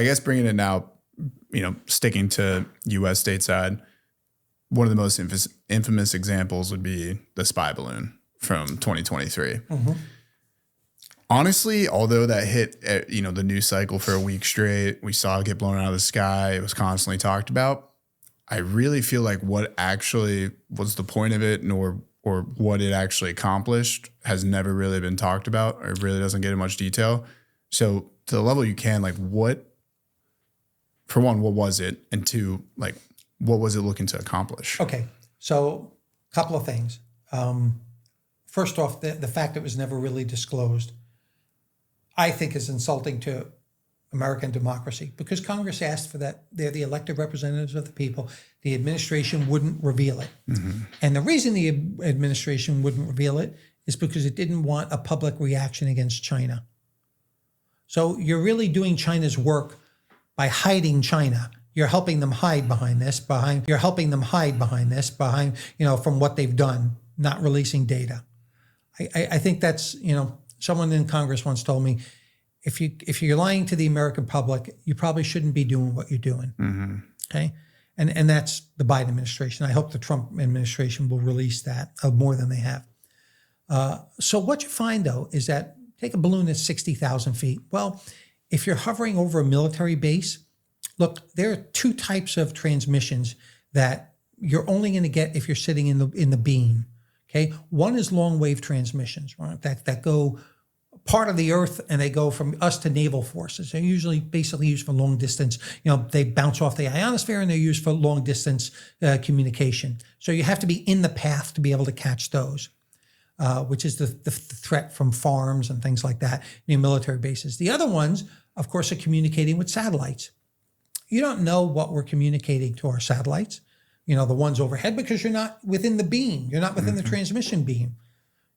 guess bringing it now, sticking to U.S. stateside, one of the most infamous examples would be the spy balloon from 2023. Mm-hmm. Honestly, although that hit, the news cycle for a week straight, we saw it get blown out of the sky. It was constantly talked about. I really feel like what actually was the point of it, or what it actually accomplished, has never really been talked about, or it really doesn't get in much detail. So to the level you can, what was it? And two, what was it looking to accomplish? Okay. So a couple of things. First off, the fact it was never really disclosed, I think, is insulting to American democracy, because Congress asked for that. They're the elected representatives of the people. The administration wouldn't reveal it. Mm-hmm. And the reason the administration wouldn't reveal it is because it didn't want a public reaction against China. So you're really doing China's work by hiding China. You're helping them hide behind this, from what they've done, not releasing data. I think that's, someone in Congress once told me, if you're lying to the American public, you probably shouldn't be doing what you're doing. Mm-hmm. Okay. And that's the Biden administration. I hope the Trump administration will release that more than they have. So what you find, though, is that take a balloon that's 60,000 feet. Well, if you're hovering over a military base, look, there are two types of transmissions that you're only going to get if you're sitting in the beam. Okay. One is long wave transmissions, right? That go part of the earth, and they go from us to naval forces. They're usually basically used for long distance. They bounce off the ionosphere, and they're used for long distance communication. So you have to be in the path to be able to catch those, which is the threat from farms and things like that, military bases. The other ones, of course, are communicating with satellites. You don't know what we're communicating to our satellites, the ones overhead, because you're not within the beam. You're not within the transmission beam.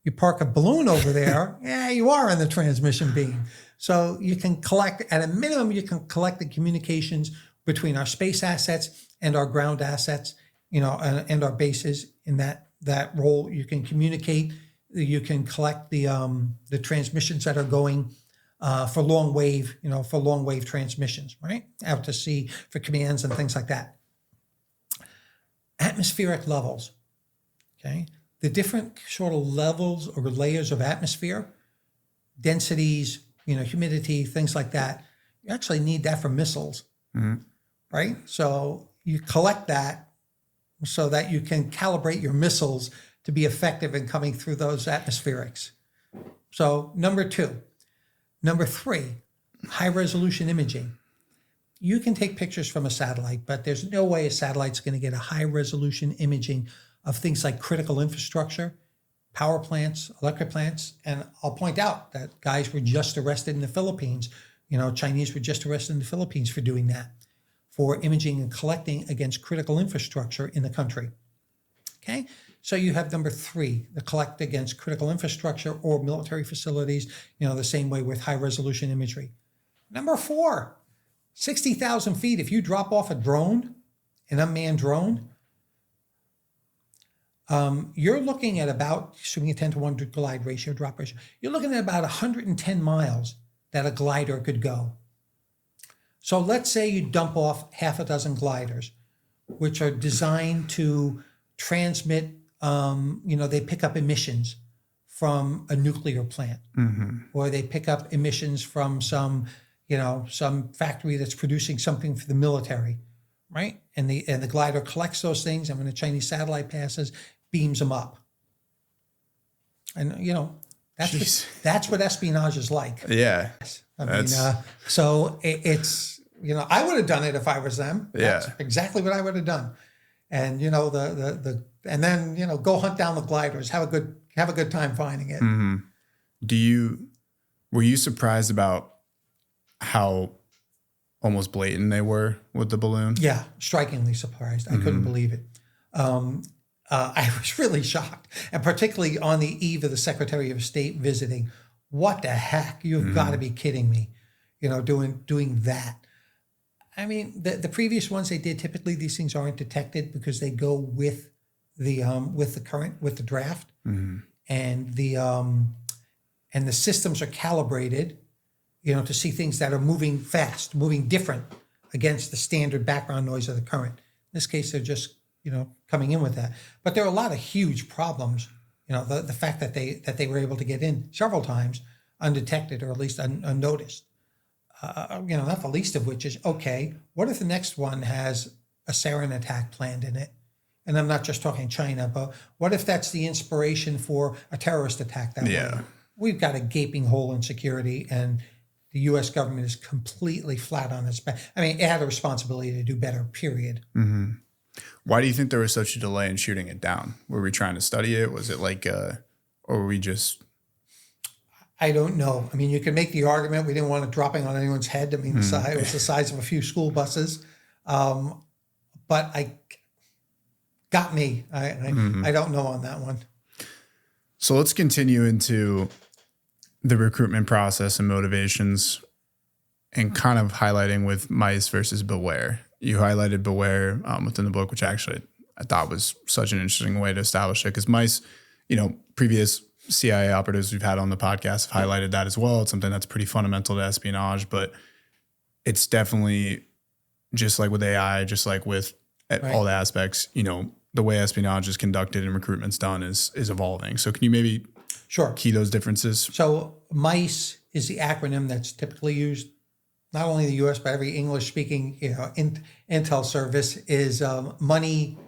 You park a balloon over there, you are in the transmission beam. So you can collect, at a minimum, the communications between our space assets and our ground assets, and our bases. In that role, you can communicate, you can collect the transmissions that are going for long wave transmissions, right? Out to sea for commands and things like that. Atmospheric levels, okay? The different sort of levels or layers of atmosphere, densities, humidity, things like that. You actually need that for missiles, mm-hmm. right? So you collect that so that you can calibrate your missiles to be effective in coming through those atmospherics. So number two. Number three, high resolution imaging. You can take pictures from a satellite, but there's no way a satellite's going to get a high resolution imaging of things like critical infrastructure, power plants, electric plants. And I'll point out that guys were just arrested in the Philippines. Chinese were just arrested in the Philippines for doing that, for imaging and collecting against critical infrastructure in the country. Okay, so you have number three, the collect against critical infrastructure or military facilities, the same way with high resolution imagery. Number four, 60,000 feet. If you drop off a drone, an unmanned drone, you're looking at about, assuming a 10-to-1 glide ratio, drop ratio, you're looking at about 110 miles that a glider could go. So let's say you dump off half a dozen gliders, which are designed to transmit, they pick up emissions from a nuclear plant, mm-hmm. or they pick up emissions from some factory that's producing something for the military, right? And the glider collects those things, and when a Chinese satellite passes, beams them up. And that's what espionage is like. Yeah. So it's I would have done it if I was them. That's exactly what I would have done. And and then go hunt down the gliders. Have a good time finding it. Mm-hmm. Were you surprised about how almost blatant they were with the balloon? Yeah, strikingly surprised. I couldn't believe it. I was really shocked, and particularly on the eve of the Secretary of State visiting. What the heck? You've got to be kidding me! Doing that. I mean, the previous ones they did, typically these things aren't detected because they go with the current, with the draft, and the systems are calibrated to see things that are moving fast, moving different against the standard background noise of the current. In this case, they're just, coming in with that. But there are a lot of huge problems. The fact that they were able to get in several times undetected or at least unnoticed. Not the least of which is, okay, what if the next one has a sarin attack planned in it? And I'm not just talking China, but what if that's the inspiration for a terrorist attack that way? We've got a gaping hole in security, and the U.S. government is completely flat on its back. I mean, it had a responsibility to do better, period. Mm-hmm. Why do you think there was such a delay in shooting it down? Were we trying to study it? Was it or were we just... I don't know. I mean, you can make the argument we didn't want it dropping on anyone's head. I mean, it was the size of a few school buses. But got me. I don't know on that one. So let's continue into the recruitment process and motivations and kind of highlighting with mice versus beware. You highlighted beware within the book, which actually I thought was such an interesting way to establish it, because mice, previous CIA operatives we've had on the podcast have highlighted that as well. It's something that's pretty fundamental to espionage, but it's definitely just like with AI, just like with all the aspects, the way espionage is conducted and recruitment's done is evolving. So can you maybe key those differences? So MICE is the acronym that's typically used, not only in the U.S., but every English-speaking intel service is money,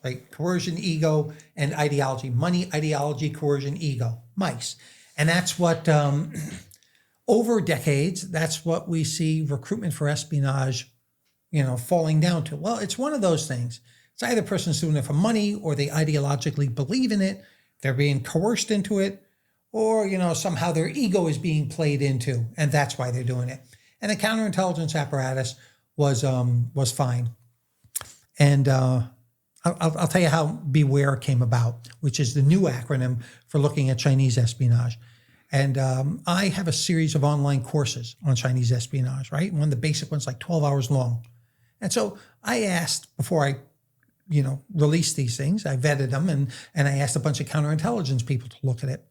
like coercion, ego, and ideology. Money, ideology, coercion, ego, MICE. And that's what, over decades, that's what we see recruitment for espionage falling down to. Well, it's one of those things. It's either a person's doing it for money, or they ideologically believe in it, they're being coerced into it, or, somehow their ego is being played into, and that's why they're doing it. And the counterintelligence apparatus was fine. And I'll tell you how Beware came about, which is the new acronym for looking at Chinese espionage. And I have a series of online courses on Chinese espionage, right? One of the basic ones, like 12 hours long. And so I asked, before I, released these things, I vetted them, and I asked a bunch of counterintelligence people to look at it.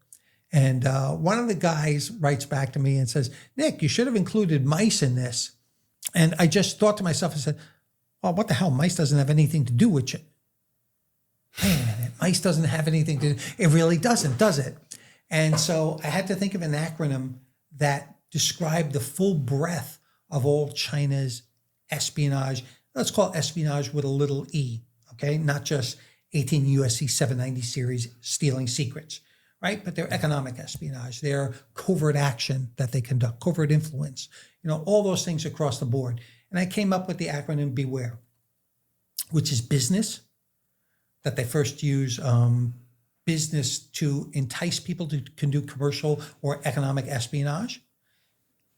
And one of the guys writes back to me and says, Nick, you should have included mice in this. And I just thought to myself, I said, well, what the hell? Mice doesn't have anything to do with it. Wait a minute, mice doesn't have anything to do. It really doesn't, does it? And so I had to think of an acronym that described the full breadth of all China's espionage. Let's call it espionage with a little e, okay? Not just 18 USC 790 series stealing secrets, right? But their economic espionage, their covert action that they conduct, covert influence, all those things across the board. And I came up with the acronym BEWARE, which is business, that they first use business to entice people to can do commercial or economic espionage,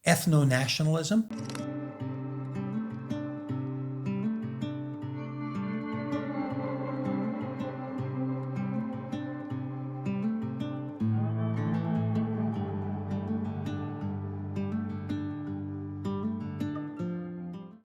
ethno-nationalism,